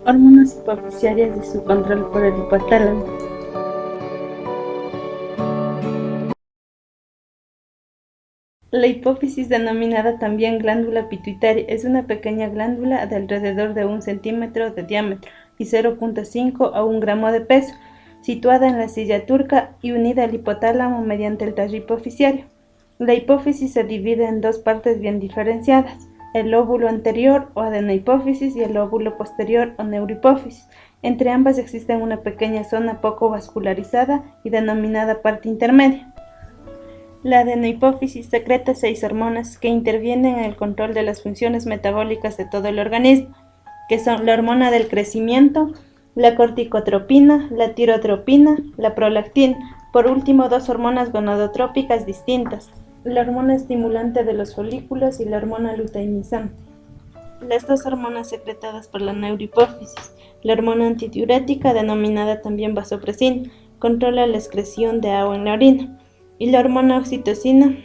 Hormonas hipofisiarias y su control por el hipotálamo. La hipófisis, denominada también glándula pituitaria, es una pequeña glándula de alrededor de 1 centímetro de diámetro y 0,5 a 1 gramo de peso, situada en la silla turca y unida al hipotálamo mediante el tallo hipofisiario. La hipófisis se divide en dos partes bien diferenciadas: el lóbulo anterior o adenohipófisis y el lóbulo posterior o neurohipófisis. Entre ambas existe una pequeña zona poco vascularizada y denominada parte intermedia. La adenohipófisis secreta 6 hormonas que intervienen en el control de las funciones metabólicas de todo el organismo, que son la hormona del crecimiento, la corticotropina, la tirotropina, la prolactina. Por último, 2 hormonas gonadotrópicas distintas: la hormona estimulante de los folículos y la hormona luteinizante. Las 2 hormonas secretadas por la neurohipófisis: la hormona antidiurética, denominada también vasopresina, controla la excreción de agua en la orina, y la hormona oxitocina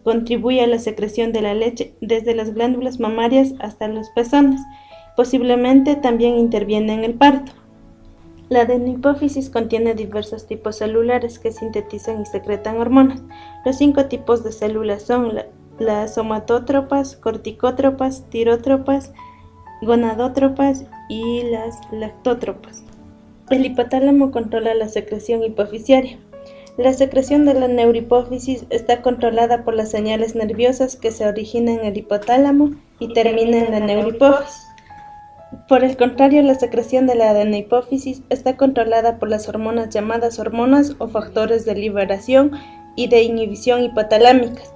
contribuye a la secreción de la leche desde las glándulas mamarias hasta los pezones. Posiblemente también interviene en el parto. La adenohipófisis contiene diversos tipos celulares que sintetizan y secretan hormonas. Los 5 tipos de células son las somatótropas, corticótropas, tirótropas, gonadótropas y las lactótropas. El hipotálamo controla la secreción hipofisiaria. La secreción de la neurohipófisis está controlada por las señales nerviosas que se originan en el hipotálamo y terminan en la neurohipófisis. Por el contrario, la secreción de la adenohipófisis está controlada por las hormonas llamadas hormonas o factores de liberación y de inhibición hipotalámicas.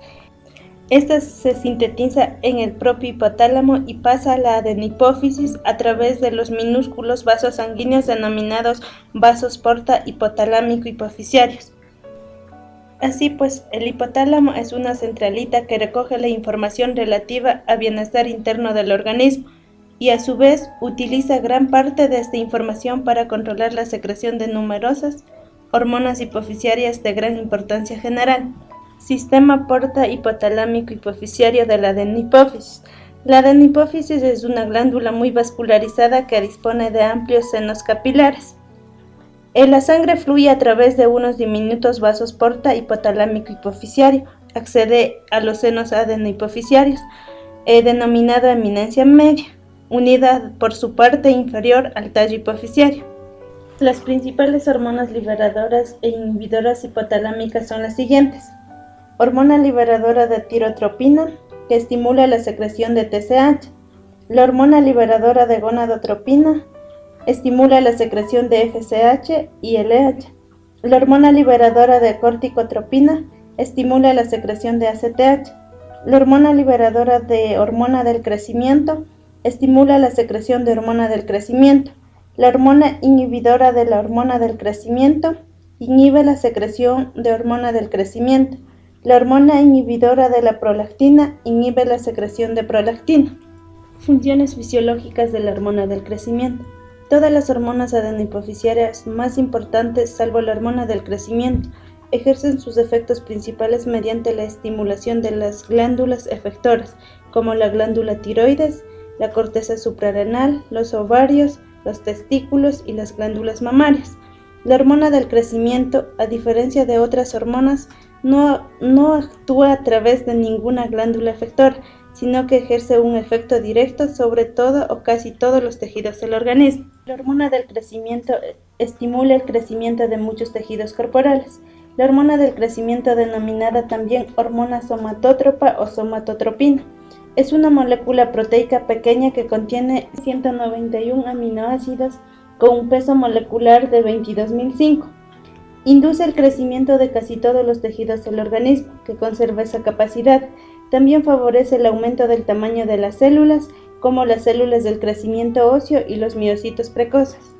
Esta se sintetiza en el propio hipotálamo y pasa a la adenohipófisis a través de los minúsculos vasos sanguíneos denominados vasos porta hipotalámico-hipofisiarios. Así pues, el hipotálamo es una centralita que recoge la información relativa al bienestar interno del organismo y a su vez utiliza gran parte de esta información para controlar la secreción de numerosas hormonas hipofisiarias de gran importancia general. Sistema porta hipotalámico hipofisiario de la adenohipófisis. La adenohipófisis es una glándula muy vascularizada que dispone de amplios senos capilares. La sangre fluye a través de unos diminutos vasos porta hipotalámico hipofisiario, accede a los senos adenohipofisiarios, denominado eminencia media, unida por su parte inferior al tallo hipofisiario. Las principales hormonas liberadoras e inhibidoras hipotalámicas son las siguientes: hormona liberadora de tirotropina, que estimula la secreción de TSH. La hormona liberadora de gonadotropina estimula la secreción de FSH y LH. La hormona liberadora de corticotropina estimula la secreción de ACTH. La hormona liberadora de hormona del crecimiento estimula la secreción de hormona del crecimiento. La hormona inhibidora de la hormona del crecimiento inhibe la secreción de hormona del crecimiento. La hormona inhibidora de la prolactina inhibe la secreción de prolactina. Funciones fisiológicas de la hormona del crecimiento. Todas las hormonas adenohipofisiarias más importantes, salvo la hormona del crecimiento, ejercen sus efectos principales mediante la estimulación de las glándulas efectoras, como la glándula tiroides, la corteza suprarrenal, los ovarios, los testículos y las glándulas mamarias. La hormona del crecimiento, a diferencia de otras hormonas, no actúa a través de ninguna glándula efectora, sino que ejerce un efecto directo sobre todo o casi todos los tejidos del organismo. La hormona del crecimiento estimula el crecimiento de muchos tejidos corporales. La hormona del crecimiento, denominada también hormona somatótropa o somatotropina, es una molécula proteica pequeña que contiene 191 aminoácidos con un peso molecular de 22.005. Induce el crecimiento de casi todos los tejidos del organismo, que conserva esa capacidad. También favorece el aumento del tamaño de las células, como las células del crecimiento óseo y los miocitos precoces.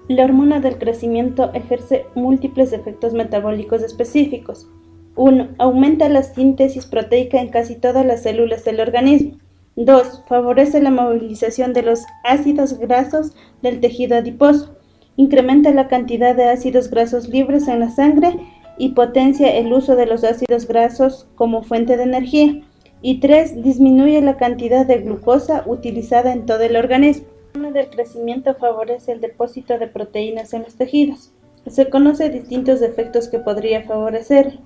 La hormona del crecimiento ejerce múltiples efectos metabólicos específicos. 1. Aumenta la síntesis proteica en casi todas las células del organismo. 2. Favorece la movilización de los ácidos grasos del tejido adiposo. Incrementa la cantidad de ácidos grasos libres en la sangre y potencia el uso de los ácidos grasos como fuente de energía. Y 3. Disminuye la cantidad de glucosa utilizada en todo el organismo. La hormona del crecimiento favorece el depósito de proteínas en los tejidos. Se conocen distintos efectos que podría favorecer,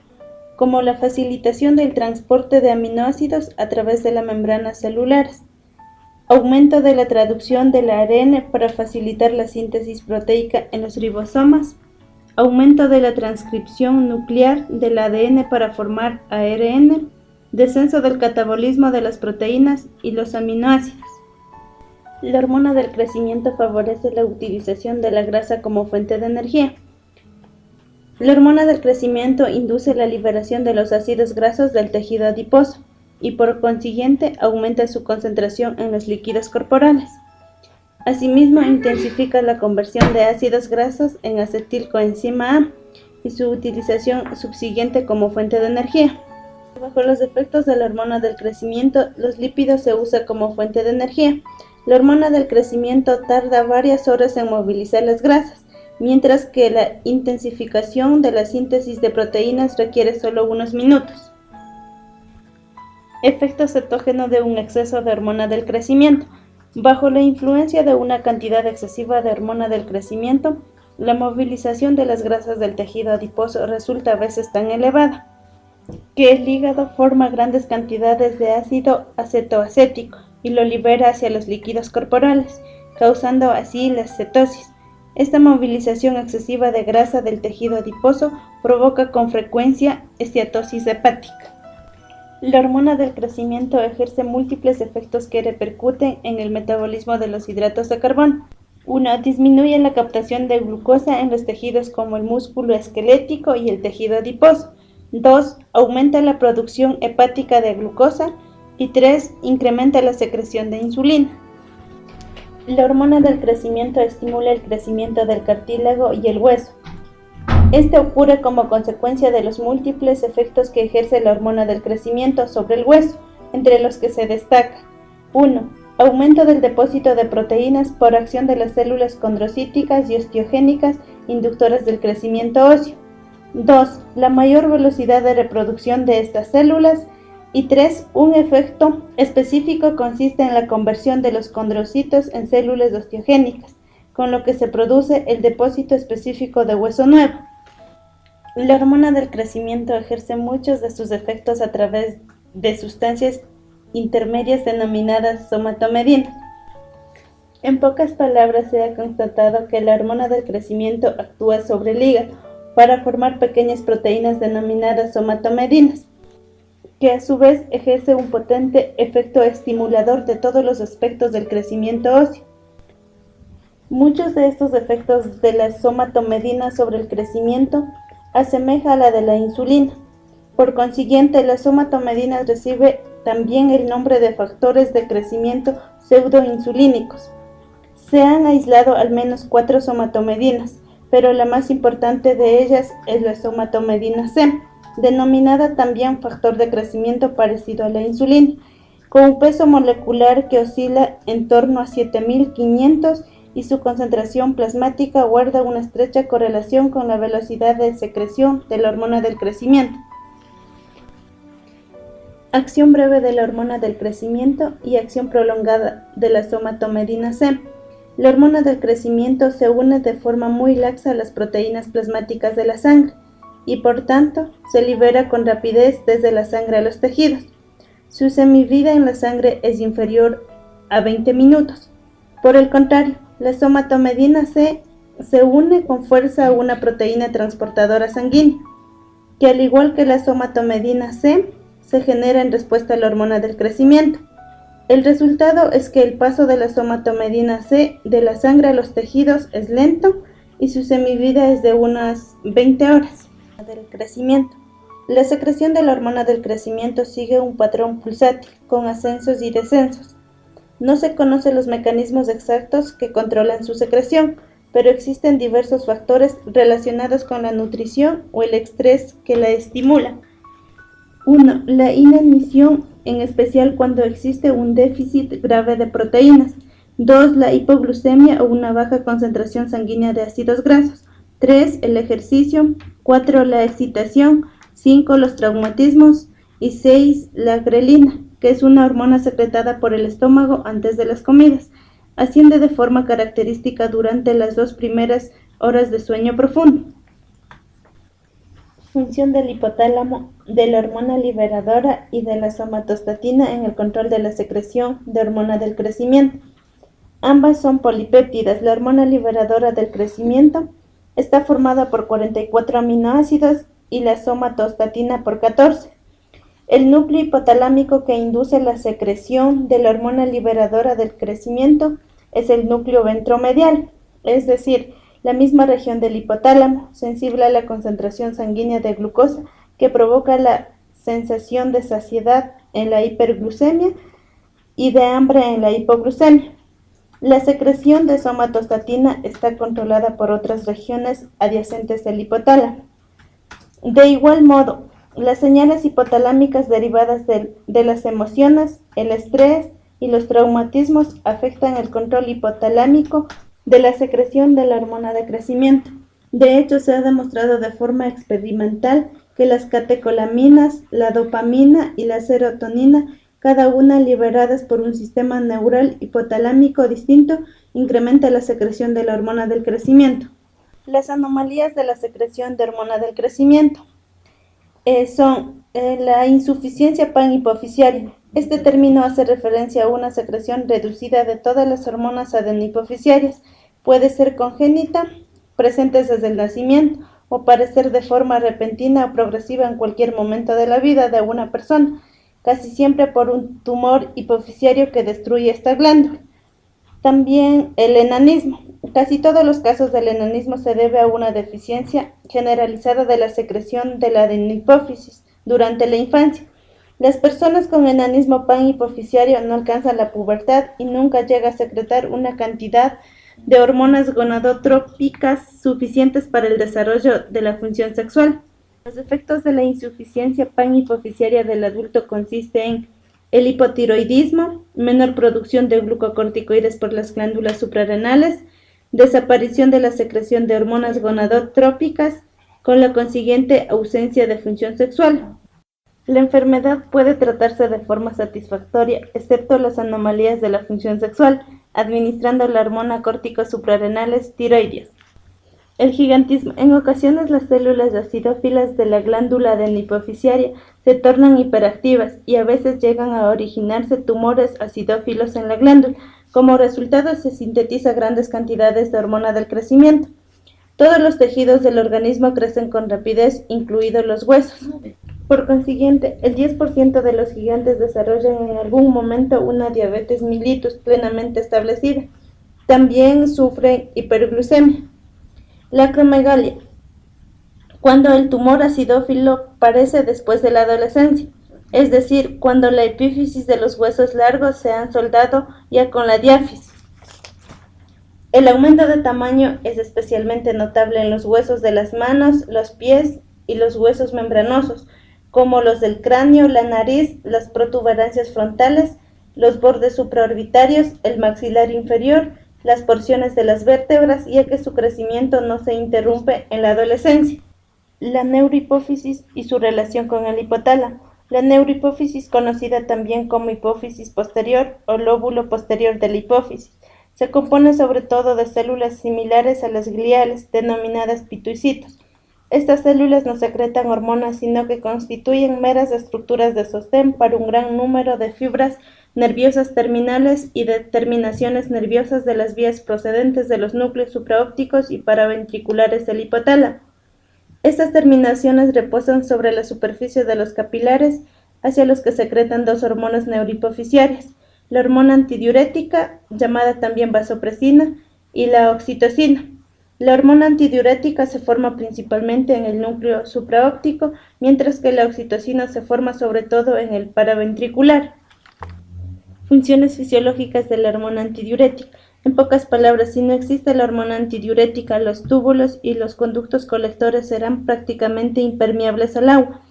como la facilitación del transporte de aminoácidos a través de las membranas celulares, aumento de la traducción del ARN para facilitar la síntesis proteica en los ribosomas, aumento de la transcripción nuclear del ADN para formar ARN, descenso del catabolismo de las proteínas y los aminoácidos. La hormona del crecimiento favorece la utilización de la grasa como fuente de energía. La hormona del crecimiento induce la liberación de los ácidos grasos del tejido adiposo y por consiguiente aumenta su concentración en los líquidos corporales. Asimismo, intensifica la conversión de ácidos grasos en acetilcoenzima A y su utilización subsiguiente como fuente de energía. Bajo los efectos de la hormona del crecimiento, los lípidos se usan como fuente de energía. La hormona del crecimiento tarda varias horas en movilizar las grasas, mientras que la intensificación de la síntesis de proteínas requiere solo unos minutos. Efecto cetógeno de un exceso de hormona del crecimiento. Bajo la influencia de una cantidad excesiva de hormona del crecimiento, la movilización de las grasas del tejido adiposo resulta a veces tan elevada que el hígado forma grandes cantidades de ácido acetoacético y lo libera hacia los líquidos corporales, causando así la cetosis. Esta movilización excesiva de grasa del tejido adiposo provoca con frecuencia esteatosis hepática. La hormona del crecimiento ejerce múltiples efectos que repercuten en el metabolismo de los hidratos de carbono. 1. Disminuye la captación de glucosa en los tejidos como el músculo esquelético y el tejido adiposo. 2. Aumenta la producción hepática de glucosa. Y 3. Incrementa la secreción de insulina. La hormona del crecimiento estimula el crecimiento del cartílago y el hueso. Este ocurre como consecuencia de los múltiples efectos que ejerce la hormona del crecimiento sobre el hueso, entre los que se destaca: 1. Aumento del depósito de proteínas por acción de las células condrocíticas y osteogénicas inductoras del crecimiento óseo. 2. La mayor velocidad de reproducción de estas células. Y 3. Un efecto específico consiste en la conversión de los condrocitos en células osteogénicas, con lo que se produce el depósito específico de hueso nuevo. La hormona del crecimiento ejerce muchos de sus efectos a través de sustancias intermedias denominadas somatomedinas. En pocas palabras, se ha constatado que la hormona del crecimiento actúa sobre el hígado para formar pequeñas proteínas denominadas somatomedinas, que a su vez ejerce un potente efecto estimulador de todos los aspectos del crecimiento óseo. Muchos de estos efectos de la somatomedina sobre el crecimiento asemeja a la de la insulina. Por consiguiente, la somatomedina recibe también el nombre de factores de crecimiento pseudoinsulínicos. Se han aislado al menos 4 somatomedinas, pero la más importante de ellas es la somatomedina C, denominada también factor de crecimiento parecido a la insulina, con un peso molecular que oscila en torno a 7500 y su concentración plasmática guarda una estrecha correlación con la velocidad de secreción de la hormona del crecimiento. Acción breve de la hormona del crecimiento y acción prolongada de la somatomedina C. La hormona del crecimiento se une de forma muy laxa a las proteínas plasmáticas de la sangre y por tanto se libera con rapidez desde la sangre a los tejidos. Su semivida en la sangre es inferior a 20 minutos. Por el contrario, la somatomedina C se une con fuerza a una proteína transportadora sanguínea, que al igual que la somatomedina C, se genera en respuesta a la hormona del crecimiento. El resultado es que el paso de la somatomedina C de la sangre a los tejidos es lento y su semivida es de unas 20 horas. Del crecimiento. La secreción de la hormona del crecimiento sigue un patrón pulsátil, con ascensos y descensos. No se conocen los mecanismos exactos que controlan su secreción, pero existen diversos factores relacionados con la nutrición o el estrés que la estimulan. 1. La inanición, en especial cuando existe un déficit grave de proteínas. 2. La hipoglucemia o una baja concentración sanguínea de ácidos grasos. 3. El ejercicio. 4. La excitación. 5. Los traumatismos. Y 6. La grelina, que es una hormona secretada por el estómago antes de las comidas. asciende de forma característica durante las 2 primeras horas de sueño profundo. Función del hipotálamo, de la hormona liberadora y de la somatostatina en el control de la secreción de hormona del crecimiento. Ambas son polipéptidas. La hormona liberadora del crecimiento está formada por 44 aminoácidos y la somatostatina por 14. El núcleo hipotalámico que induce la secreción de la hormona liberadora del crecimiento es el núcleo ventromedial, es decir, la misma región del hipotálamo, sensible a la concentración sanguínea de glucosa que provoca la sensación de saciedad en la hiperglucemia y de hambre en la hipoglucemia. La secreción de somatostatina está controlada por otras regiones adyacentes al hipotálamo. De igual modo, las señales hipotalámicas derivadas de las emociones, el estrés y los traumatismos afectan el control hipotalámico de la secreción de la hormona de crecimiento. De hecho, se ha demostrado de forma experimental que las catecolaminas, la dopamina y la serotonina, cada una liberadas por un sistema neural hipotalámico distinto, incrementa la secreción de la hormona del crecimiento. Las anomalías de la secreción de hormona del crecimiento son la insuficiencia panhipofisiaria. Este término hace referencia a una secreción reducida de todas las hormonas adenohipofisiarias. Puede ser congénita, presentes desde el nacimiento, o aparecer de forma repentina o progresiva en cualquier momento de la vida de una persona, casi siempre por un tumor hipofisiario que destruye esta glándula. También el enanismo. Casi todos los casos del enanismo se debe a una deficiencia generalizada de la secreción de la adenohipófisis durante la infancia. Las personas con enanismo panhipofisiario no alcanzan la pubertad y nunca llega a secretar una cantidad de hormonas gonadotrópicas suficientes para el desarrollo de la función sexual. Los efectos de la insuficiencia panhipofisiaria del adulto consisten en el hipotiroidismo, menor producción de glucocorticoides por las glándulas suprarrenales, desaparición de la secreción de hormonas gonadotrópicas, con la consiguiente ausencia de función sexual. La enfermedad puede tratarse de forma satisfactoria, excepto las anomalías de la función sexual, administrando la hormona córtico-suprarrenales tiroideas. El gigantismo. En ocasiones las células acidófilas de la glándula adenohipofisiaria se tornan hiperactivas y a veces llegan a originarse tumores acidófilos en la glándula. Como resultado se sintetiza grandes cantidades de hormona del crecimiento. Todos los tejidos del organismo crecen con rapidez, incluidos los huesos. Por consiguiente, el 10% de los gigantes desarrollan en algún momento una diabetes mellitus plenamente establecida. También sufren hiperglucemia. La acromegalia, cuando el tumor acidófilo aparece después de la adolescencia, es decir, cuando la epífisis de los huesos largos se han soldado ya con la diáfisis. El aumento de tamaño es especialmente notable en los huesos de las manos, los pies y los huesos membranosos, como los del cráneo, la nariz, las protuberancias frontales, los bordes supraorbitarios, el maxilar inferior, las porciones de las vértebras, ya que su crecimiento no se interrumpe en la adolescencia. La neurohipófisis y su relación con el hipotálamo. La neurohipófisis, conocida también como hipófisis posterior o lóbulo posterior de la hipófisis, se compone sobre todo de células similares a las gliales, denominadas pituicitos. Estas células no secretan hormonas, sino que constituyen meras estructuras de sostén para un gran número de fibras nerviosas terminales y de terminaciones nerviosas de las vías procedentes de los núcleos supraópticos y paraventriculares del hipotálamo. Estas terminaciones reposan sobre la superficie de los capilares, hacia los que secretan dos hormonas neurohipofisiarias, la hormona antidiurética, llamada también vasopresina, y la oxitocina. La hormona antidiurética se forma principalmente en el núcleo supraóptico, mientras que la oxitocina se forma sobre todo en el paraventricular. Funciones fisiológicas de la hormona antidiurética. En pocas palabras, si no existe la hormona antidiurética, los túbulos y los conductos colectores serán prácticamente impermeables al agua,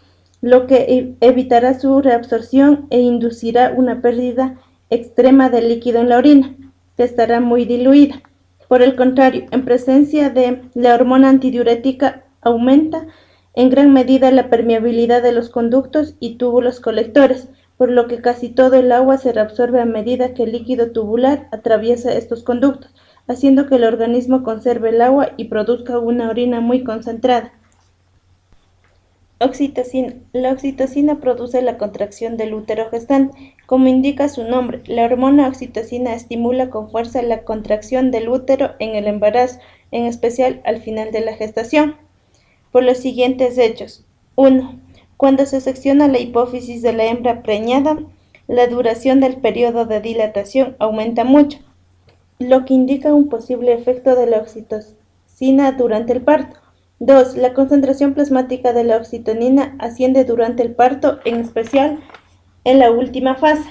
lo que evitará su reabsorción e inducirá una pérdida extrema de líquido en la orina, que estará muy diluida. Por el contrario, en presencia de la hormona antidiurética aumenta en gran medida la permeabilidad de los conductos y túbulos colectores, por lo que casi todo el agua se reabsorbe a medida que el líquido tubular atraviesa estos conductos, haciendo que el organismo conserve el agua y produzca una orina muy concentrada. Oxitocina. La oxitocina produce la contracción del útero gestante. Como indica su nombre, la hormona oxitocina estimula con fuerza la contracción del útero en el embarazo, en especial al final de la gestación, por los siguientes hechos. 1. Cuando se secciona la hipófisis de la hembra preñada, la duración del periodo de dilatación aumenta mucho, lo que indica un posible efecto de la oxitocina durante el parto. 2. La concentración plasmática de la oxitocina asciende durante el parto, en especial en la última fase.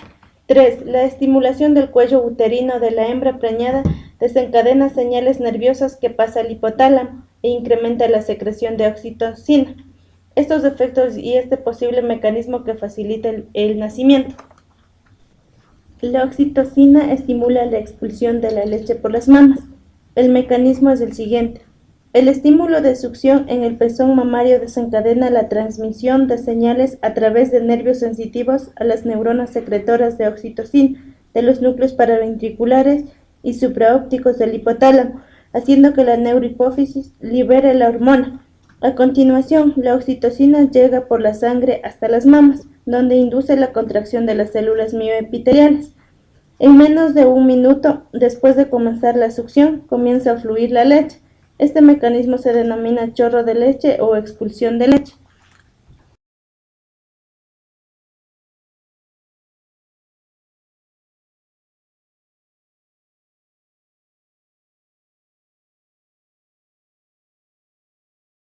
3. La estimulación del cuello uterino de la hembra preñada desencadena señales nerviosas que pasa al hipotálamo e incrementa la secreción de oxitocina. Estos efectos y este posible mecanismo que facilita el nacimiento. La oxitocina estimula la expulsión de la leche por las mamas. El mecanismo es el siguiente. El estímulo de succión en el pezón mamario desencadena la transmisión de señales a través de nervios sensitivos a las neuronas secretoras de oxitocina de los núcleos paraventriculares y supraópticos del hipotálamo, haciendo que la neurohipófisis libere la hormona. A continuación, la oxitocina llega por la sangre hasta las mamas, donde induce la contracción de las células mioepiteliales. En menos de un minuto después de comenzar la succión, comienza a fluir la leche. Este mecanismo se denomina chorro de leche o expulsión de leche.